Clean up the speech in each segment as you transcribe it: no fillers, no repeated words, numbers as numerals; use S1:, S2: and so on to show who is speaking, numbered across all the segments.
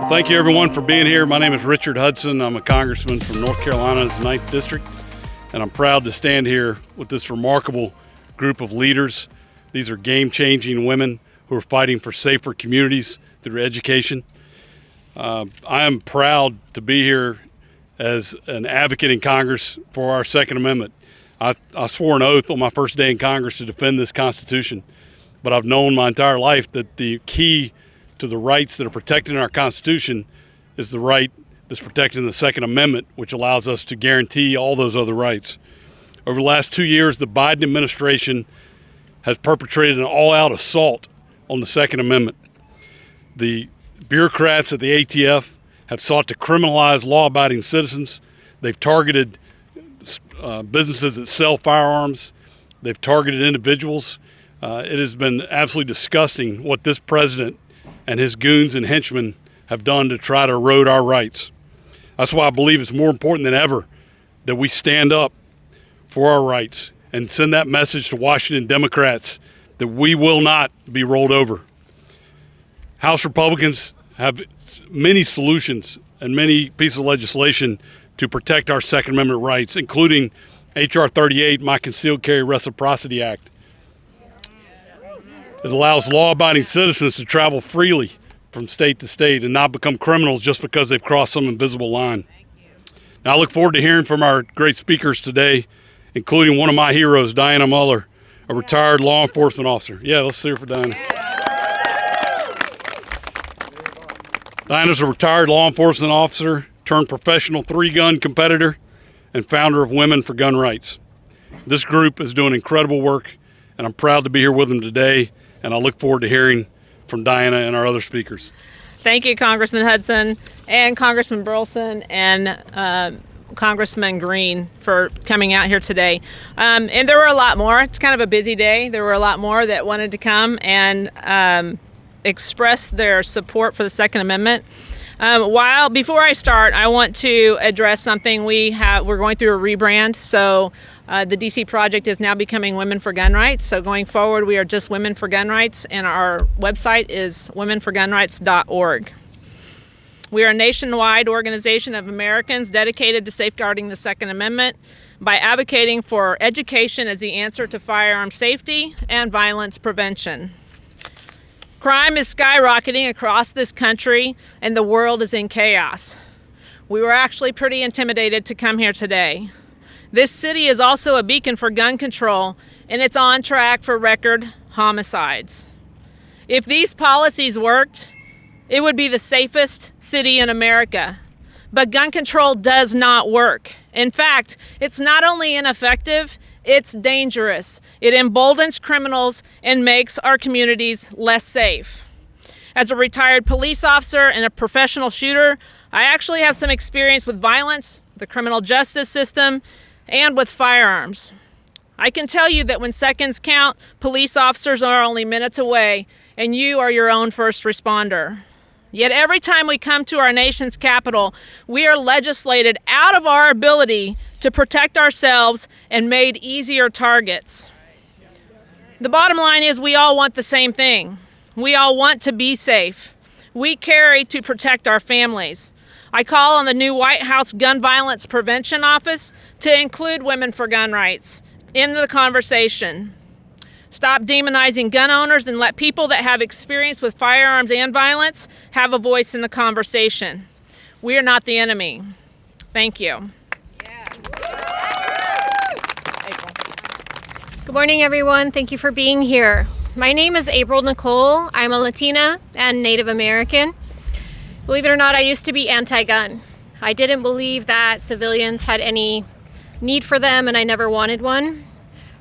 S1: Thank you, everyone, for being here. My name is Richard Hudson. I'm a congressman from North Carolina's 9th District, and I'm proud to stand here with this remarkable group of leaders. These are game-changing women who are fighting for safer communities through education. I am proud to be here as an advocate in Congress for our Second Amendment. I swore an oath on my first day in Congress to defend this Constitution, but I've known my entire life that the key to the rights that are protected in our Constitution is the right that's protected in the Second Amendment, which allows us to guarantee all those other rights. Over the last 2 years, the Biden administration has perpetrated an all-out assault on the Second Amendment. The bureaucrats at the ATF have sought to criminalize law-abiding citizens. They've targeted businesses that sell firearms. They've targeted individuals. It has been absolutely disgusting what this president and his goons and henchmen have done to try to erode our rights. That's why I believe it's more important than ever that we stand up for our rights and send that message to Washington Democrats that we will not be rolled over. House Republicans have many solutions and many pieces of legislation to protect our Second Amendment rights, including H.R. 38, my Concealed Carry Reciprocity Act. It allows law-abiding citizens to travel freely from state to state and not become criminals just because they've crossed some invisible line. Now, I look forward to hearing from our great speakers today, including one of my heroes, Diana Muller, a retired law enforcement officer. Yeah, let's hear it for Diana. Diana's a retired law enforcement officer turned professional three-gun competitor and founder of Women for Gun Rights. This group is doing incredible work, and I'm proud to be here with them today, and I look forward to hearing from Diana and our other speakers.
S2: Thank you, Congressman Hudson and Congressman Burlison and Congressman Greene for coming out here today. And there were a lot more. It's kind of a busy day. There were a lot more that wanted to come and express their support for the Second Amendment. Before I start, I want to address something. We're going through a rebrand, so the DC project is now becoming Women for Gun Rights. So going forward, we are just Women for Gun Rights, and our website is womenforgunrights.org. We are a nationwide organization of Americans dedicated to safeguarding the Second Amendment by advocating for education as the answer to firearm safety and violence prevention. Crime is skyrocketing across this country, and the world is in chaos. We were actually pretty intimidated to come here today. This city is also a beacon for gun control, and it's on track for record homicides. If these policies worked, it would be the safest city in America. But gun control does not work. In fact, it's not only ineffective, it's dangerous. It emboldens criminals and makes our communities less safe. As a retired police officer and a professional shooter, I actually have some experience with violence, the criminal justice system, and with firearms. I can tell you that when seconds count, police officers are only minutes away, and you are your own first responder. Yet every time we come to our nation's capital, we are legislated out of our ability to protect ourselves and made easier targets. The bottom line is we all want the same thing. We all want to be safe. We carry to protect our families. I call on the new White House Gun Violence Prevention Office to include Women for Gun Rights in the conversation. Stop demonizing gun owners and let people that have experience with firearms and violence have a voice in the conversation. We are not the enemy. Thank you.
S3: Good morning, everyone. Thank you for being here. My name is April Nicole. I'm a Latina and Native American. Believe it or not, I used to be anti-gun. I didn't believe that civilians had any need for them, and I never wanted one.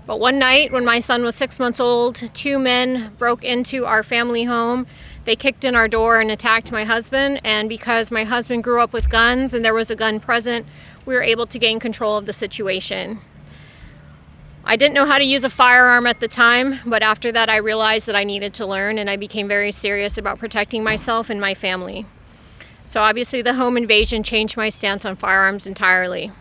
S3: But one night when my son was 6 months old, two men broke into our family home. They kicked in our door and attacked my husband, and because my husband grew up with guns and there was a gun present, we were able to gain control of the situation. I didn't know how to use a firearm at the time, but after that I realized that I needed to learn, and I became very serious about protecting myself and my family. So obviously the home invasion changed my stance on firearms entirely.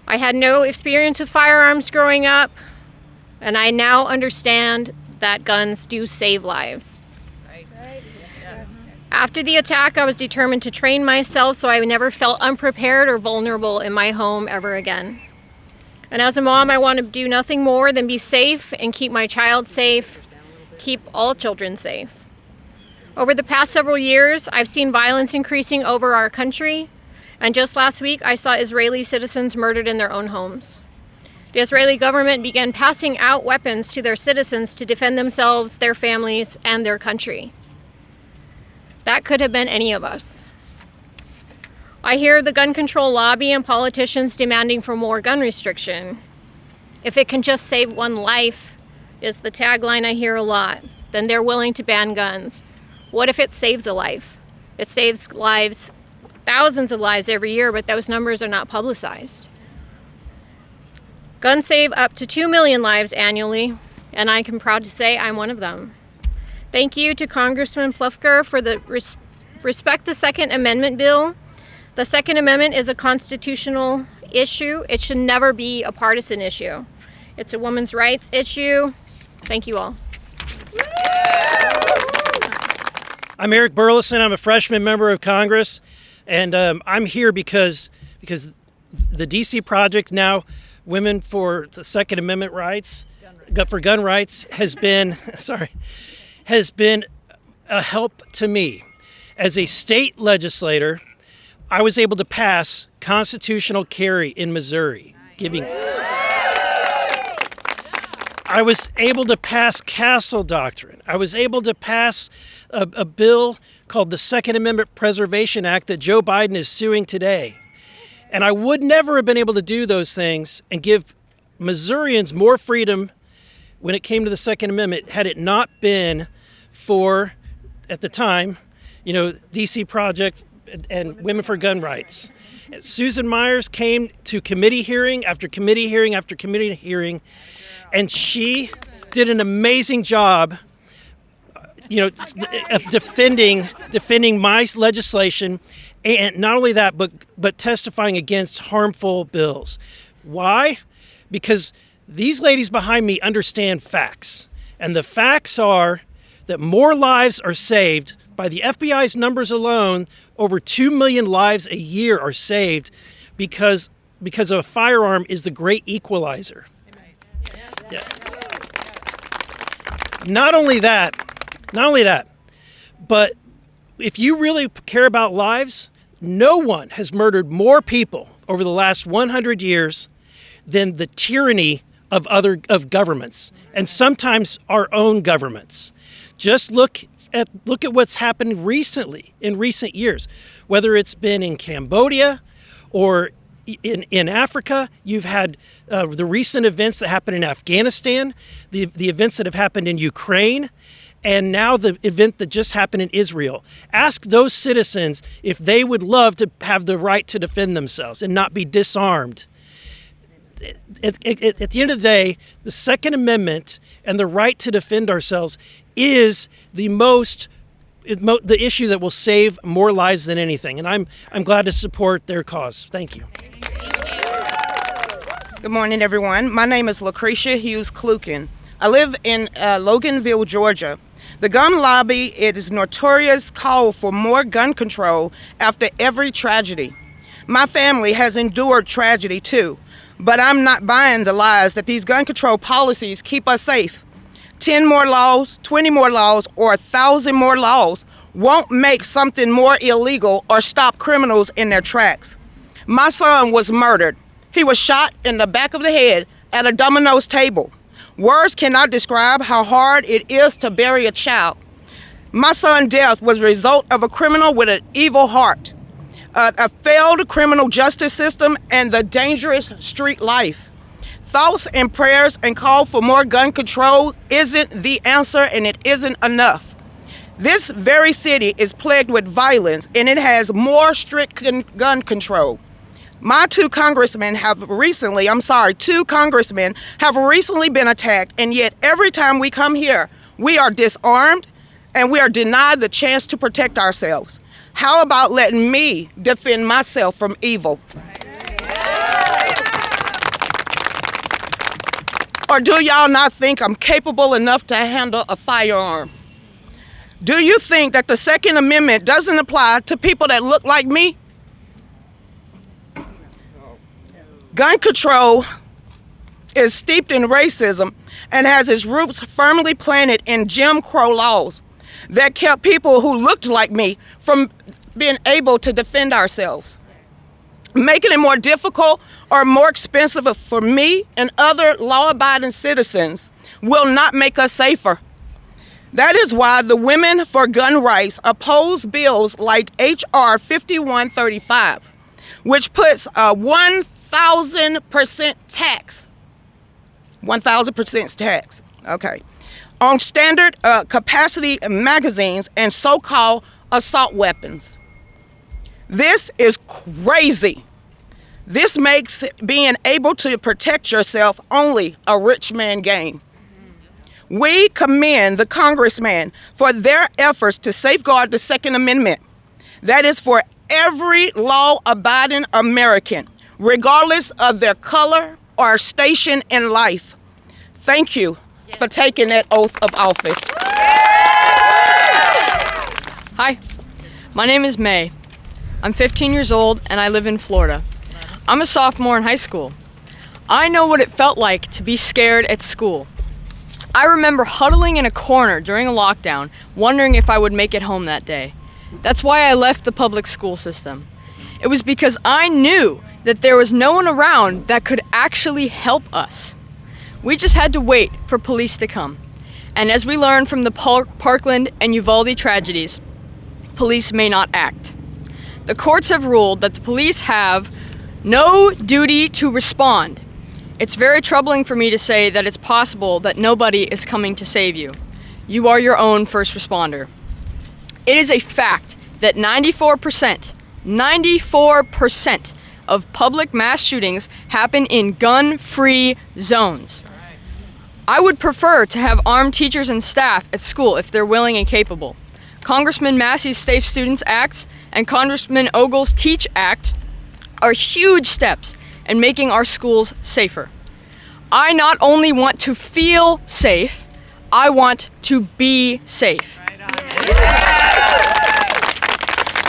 S3: I had no experience with firearms growing up, and I now understand that guns do save lives. After the attack, I was determined to train myself so I never felt unprepared or vulnerable in my home ever again. And as a mom, I want to do nothing more than be safe and keep my child safe, keep all children safe. Over the past several years, I've seen violence increasing over our country, and just last week, I saw Israeli citizens murdered in their own homes. The Israeli government began passing out weapons to their citizens to defend themselves, their families, and their country. That could have been any of us. I hear the gun control lobby and politicians demanding for more gun restriction. If it can just save one life, is the tagline I hear a lot, then they're willing to ban guns. What if it saves a life? It saves lives, thousands of lives every year, but those numbers are not publicized. Guns save up to 2 million lives annually, and I can proud to say I'm one of them. Thank you to Congressman Plufker for the Respect the Second Amendment bill. The Second Amendment is a constitutional issue. It should never be a partisan issue. It's a women's rights issue. Thank you all.
S4: I'm Eric Burlison. I'm a freshman member of Congress, and I'm here because the DC Project, now Women for the Second Amendment rights, for gun rights, has been a help to me. As a state legislator, I was able to pass constitutional carry in Missouri, I was able to pass Castle Doctrine. I was able to pass a bill called the Second Amendment Preservation Act that Joe Biden is suing today. And I would never have been able to do those things and give Missourians more freedom when it came to the Second Amendment had it not been for, at the time, DC Project and Women for Gun Rights. Susan Myers came to committee hearing after committee hearing after committee hearing, and she did an amazing job, of defending my legislation, and not only that, but testifying against harmful bills. Why? Because these ladies behind me understand facts, and the facts are that more lives are saved by the FBI's numbers alone. Over 2 million lives a year are saved because a firearm is the great equalizer. Yeah. Not only that, but if you really care about lives, no one has murdered more people over the last 100 years than the tyranny of governments, and sometimes our own governments. Just look at what's happened recently, in recent years, whether it's been in Cambodia or in Africa. You've had the recent events that happened in Afghanistan, the events that have happened in Ukraine, and now the event that just happened in Israel. Ask those citizens if they would love to have the right to defend themselves and not be disarmed. At the end of the day, the Second Amendment and the right to defend ourselves is the issue that will save more lives than anything. And I'm glad to support their cause. Thank you.
S5: Good morning, everyone. My name is Lucretia Hughes Klukin. I live in Loganville, Georgia. The gun lobby is notorious call for more gun control after every tragedy. My family has endured tragedy too, but I'm not buying the lies that these gun control policies keep us safe. 10 more laws, 20 more laws, or 1,000 more laws won't make something more illegal or stop criminals in their tracks. My son was murdered. He was shot in the back of the head at a Domino's table. Words cannot describe how hard it is to bury a child. My son's death was a result of a criminal with an evil heart, a failed criminal justice system, and the dangerous street life. Thoughts and prayers and call for more gun control isn't the answer, and it isn't enough. This very city is plagued with violence, and it has more strict gun control. My two congressmen have recently been attacked, and yet every time we come here, we are disarmed and we are denied the chance to protect ourselves. How about letting me defend myself from evil? Or do y'all not think I'm capable enough to handle a firearm? Do you think that the Second Amendment doesn't apply to people that look like me? Gun control is steeped in racism and has its roots firmly planted in Jim Crow laws that kept people who looked like me from being able to defend ourselves. Making it more difficult or more expensive for me and other law-abiding citizens will not make us safer. That is why the Women for Gun Rights oppose bills like H.R. 5135, which puts a 1,000% tax, 1,000% tax, okay, on standard capacity magazines and so-called assault weapons. This is crazy. This makes being able to protect yourself only a rich man game. We commend the congressman for their efforts to safeguard the Second Amendment. That is for every law-abiding American, regardless of their color or station in life. Thank you for taking that oath of office.
S6: Hi, my name is Mae. I'm 15 years old and I live in Florida. I'm a sophomore in high school. I know what it felt like to be scared at school. I remember huddling in a corner during a lockdown, wondering if I would make it home that day. That's why I left the public school system. It was because I knew that there was no one around that could actually help us. We just had to wait for police to come. And as we learned from the Parkland and Uvalde tragedies, police may not act. The courts have ruled that the police have no duty to respond. It's very troubling for me to say that it's possible that nobody is coming to save you. You are your own first responder. It is a fact that 94% of public mass shootings happen in gun-free zones. I would prefer to have armed teachers and staff at school if they're willing and capable. Congressman Massey's Safe Students Acts and Congressman Ogle's Teach Act are huge steps in making our schools safer. I not only want to feel safe, I want to be safe.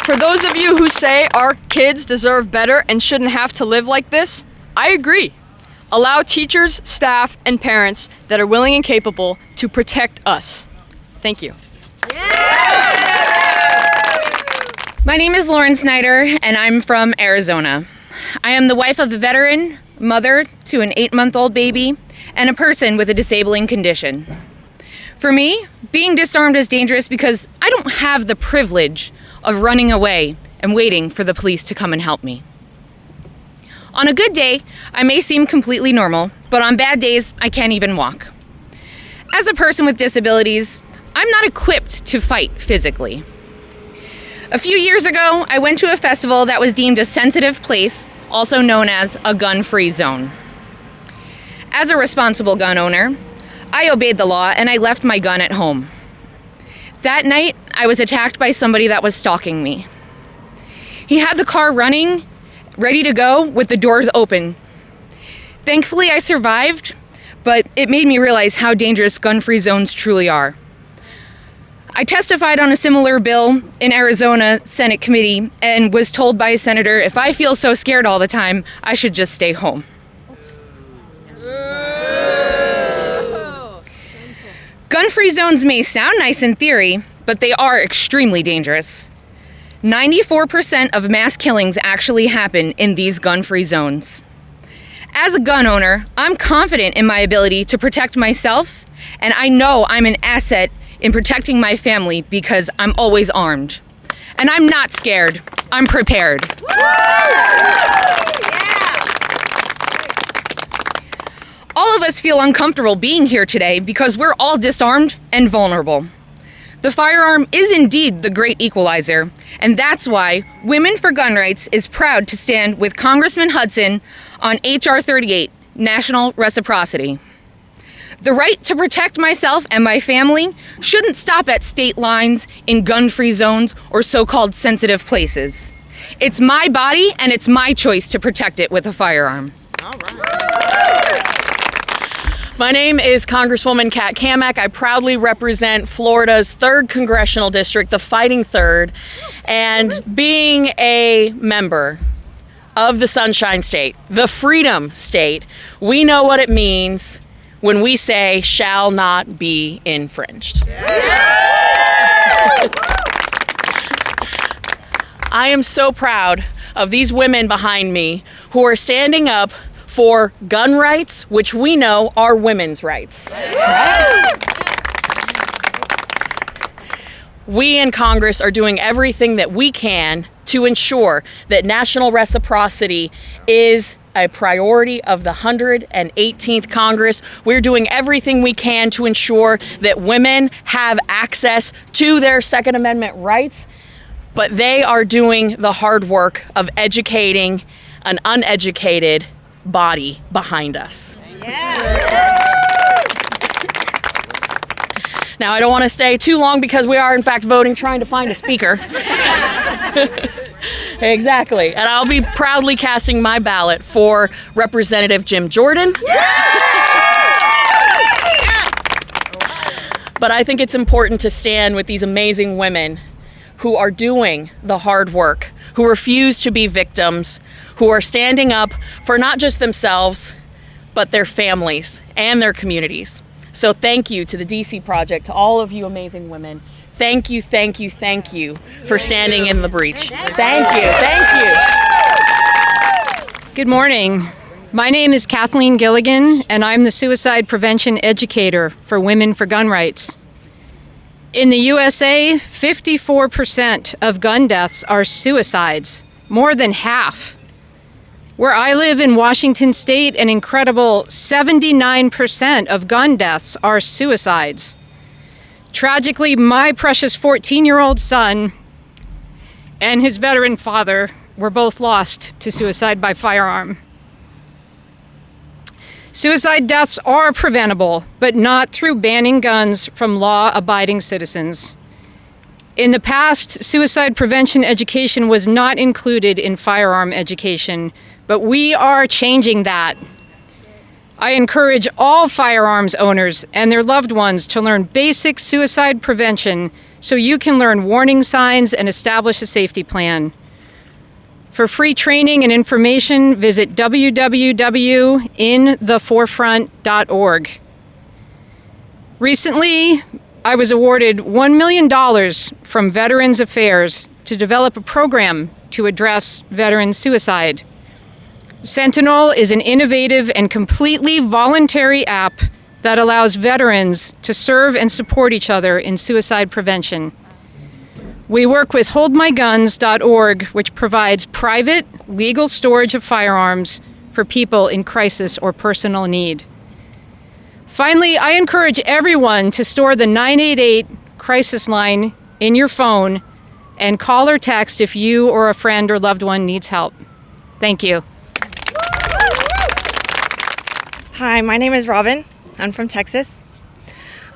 S6: For those of you who say our kids deserve better and shouldn't have to live like this, I agree. Allow teachers, staff, and parents that are willing and capable to protect us. Thank you.
S7: My name is Lauren Snyder, and I'm from Arizona. I am the wife of a veteran, mother to an 8-month-old baby, and a person with a disabling condition. For me, being disarmed is dangerous because I don't have the privilege of running away and waiting for the police to come and help me. On a good day, I may seem completely normal, but on bad days, I can't even walk. As a person with disabilities, I'm not equipped to fight physically. A few years ago, I went to a festival that was deemed a sensitive place, also known as a gun-free zone. As a responsible gun owner, I obeyed the law and I left my gun at home. That night, I was attacked by somebody that was stalking me. He had the car running, ready to go, with the doors open. Thankfully, I survived, but it made me realize how dangerous gun-free zones truly are. I testified on a similar bill in Arizona Senate committee and was told by a senator, if I feel so scared all the time, I should just stay home. Gun-free zones may sound nice in theory, but they are extremely dangerous. 94% of mass killings actually happen in these gun-free zones. As a gun owner, I'm confident in my ability to protect myself, and I know I'm an asset in protecting my family because I'm always armed. And I'm not scared, I'm prepared. All of us feel uncomfortable being here today because we're all disarmed and vulnerable. The firearm is indeed the great equalizer, and that's why Women for Gun Rights is proud to stand with Congressman Hudson on H.R. 38, National Reciprocity. The right to protect myself and my family shouldn't stop at state lines, in gun-free zones, or so-called sensitive places. It's my body, and it's my choice to protect it with a firearm.
S5: All right.
S6: My name is Congresswoman Kat Cammack. I proudly represent Florida's 3rd Congressional District, the Fighting Third, and being a member of the Sunshine State, the Freedom State, we know what it means when we say shall not be infringed. I am so proud of these women behind me who are standing up for gun rights, which we know are women's rights. We in Congress are doing everything that we can to ensure that national reciprocity is a priority of the 118th Congress. We're doing everything we can to ensure that women have access to their Second Amendment rights, but they are doing the hard work of educating an uneducated body behind us. Now, I don't want to stay too long because we are, in fact, trying to find a speaker. Exactly. And I'll be proudly casting my ballot for Representative Jim Jordan. But I think it's important to stand with these amazing women who are doing the hard work, who refuse to be victims, who are standing up for not just themselves, but their families and their communities. So thank you to the DC Project, to all of you amazing women. Thank you, thank you, thank you for standing in the breach. Thank you, thank you.
S8: Good morning. My name is Kathleen Gilligan, and I'm the suicide prevention educator for Women for Gun Rights. In the USA, 54% of gun deaths are suicides, more than half. Where I live in Washington State, an incredible 79% of gun deaths are suicides. Tragically, my precious 14-year-old son and his veteran father were both lost to suicide by firearm. Suicide deaths are preventable, but not through banning guns from law-abiding citizens. In the past, suicide prevention education was not included in firearm education, but we are changing that. I encourage all firearms owners and their loved ones to learn basic suicide prevention so you can learn warning signs and establish a safety plan. For free training and information, visit www.intheforefront.org. Recently, I was awarded $1 million from Veterans Affairs to develop a program to address veteran suicide. Sentinel is an innovative and completely voluntary app that allows veterans to serve and support each other in suicide prevention. We work with holdmyguns.org, which provides private, legal storage of firearms for people in crisis or personal need. Finally, I encourage everyone to store the 988 crisis line in your phone and call or text if you or a friend or loved one needs help. Thank you.
S9: Hi, my name is Robyn. I'm from Texas.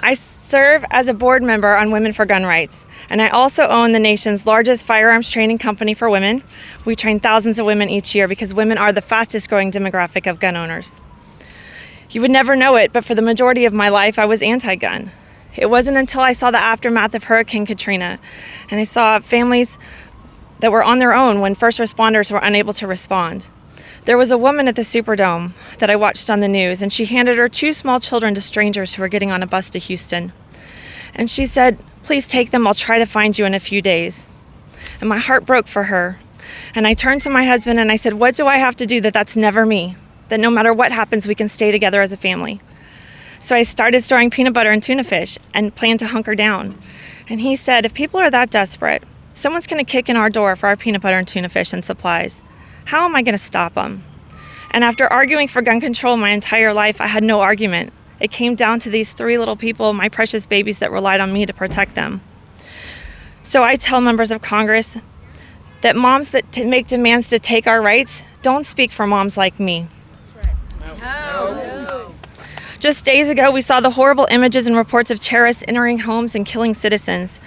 S9: I serve as a board member on Women for Gun Rights, and I also own the nation's largest firearms training company for women. We train thousands of women each year because women are the fastest growing demographic of gun owners. You would never know it, but for the majority of my life, I was anti-gun. It wasn't until I saw the aftermath of Hurricane Katrina, and I saw families that were on their own when first responders were unable to respond. There was a woman at the Superdome that I watched on the news, and she handed her 2 small children to strangers who were getting on a bus to Houston. And she said, "Please take them, I'll try to find you in a few days." And my heart broke for her. And I turned to my husband and I said, "What do I have to do that's never me? That no matter what happens, we can stay together as a family?" So I started storing peanut butter and tuna fish and planned to hunker down. And he said, "If people are that desperate, someone's gonna kick in our door for our peanut butter and tuna fish and supplies. How am I going to stop them?" And after arguing for gun control my entire life, I had no argument. It came down to these 3 little people, my precious babies, that relied on me to protect them. So I tell members of Congress that moms that make demands to take our rights don't speak for moms like me. No. Just days ago, we saw the horrible images and reports of terrorists entering homes and killing citizens.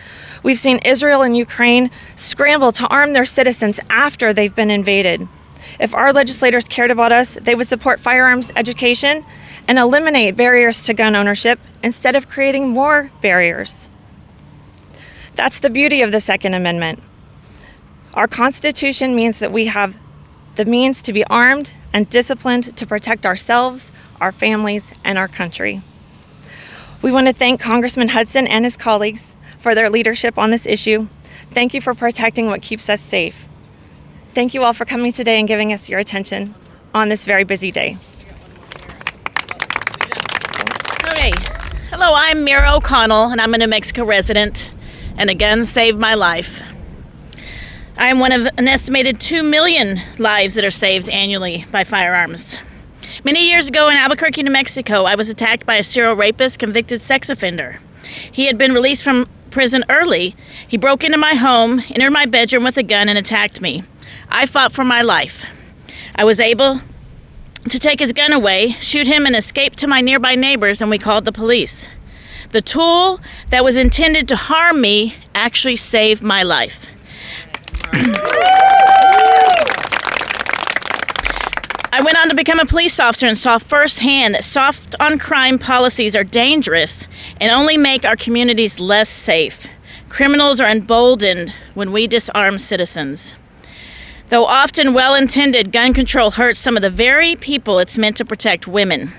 S9: We've seen Israel and Ukraine scramble to arm their citizens after they've been invaded. If our legislators cared about us, they would support firearms education and eliminate barriers to gun ownership instead of creating more barriers. That's the beauty of the Second Amendment. Our Constitution means that we have the means to be armed and disciplined to protect ourselves, our families, and our country. We want to thank Congressman Hudson and his colleagues for their leadership on this issue. Thank you for protecting what keeps us safe. Thank you all for coming today and giving us your attention on this very busy day.
S10: Okay. Hello, I'm Mira O'Connell, and I'm a New Mexico resident, and a gun saved my life. I am one of an estimated 2 million lives that are saved annually by firearms. Many years ago in Albuquerque, New Mexico, I was attacked by a serial rapist, convicted sex offender. He had been released from prison early. He broke into my home, entered my bedroom with a gun, and attacked me. I fought for my life. I was able to take his gun away, shoot him, and escape to my nearby neighbors, and we called the police. The tool that was intended to harm me actually saved my life. I went on to become a police officer and saw firsthand that soft on crime policies are dangerous and only make our communities less safe. Criminals are emboldened when we disarm citizens. Though often well-intended, gun control hurts some of the very people it's meant to protect: women.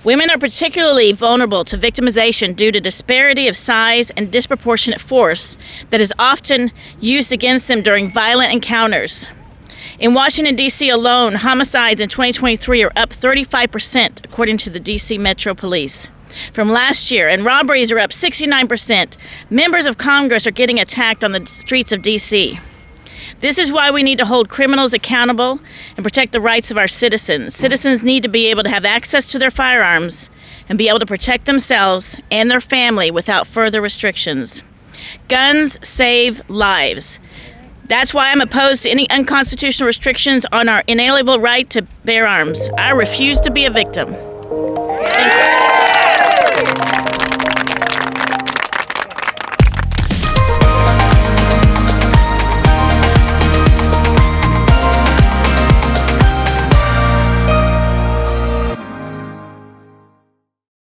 S10: Women are particularly vulnerable to victimization due to disparity of size and disproportionate force that is often used against them during violent encounters. In Washington, D.C. alone, homicides in 2023 are up 35%, according to the D.C. Metro Police from last year, and robberies are up 69%. Members of Congress are getting attacked on the streets of D.C. This is why we need to hold criminals accountable and protect the rights of our citizens. Citizens need to be able to have access to their firearms and be able to protect themselves and their family without further restrictions. Guns save lives. That's why I'm opposed to any unconstitutional restrictions on our inalienable right to bear arms. I refuse to be a victim.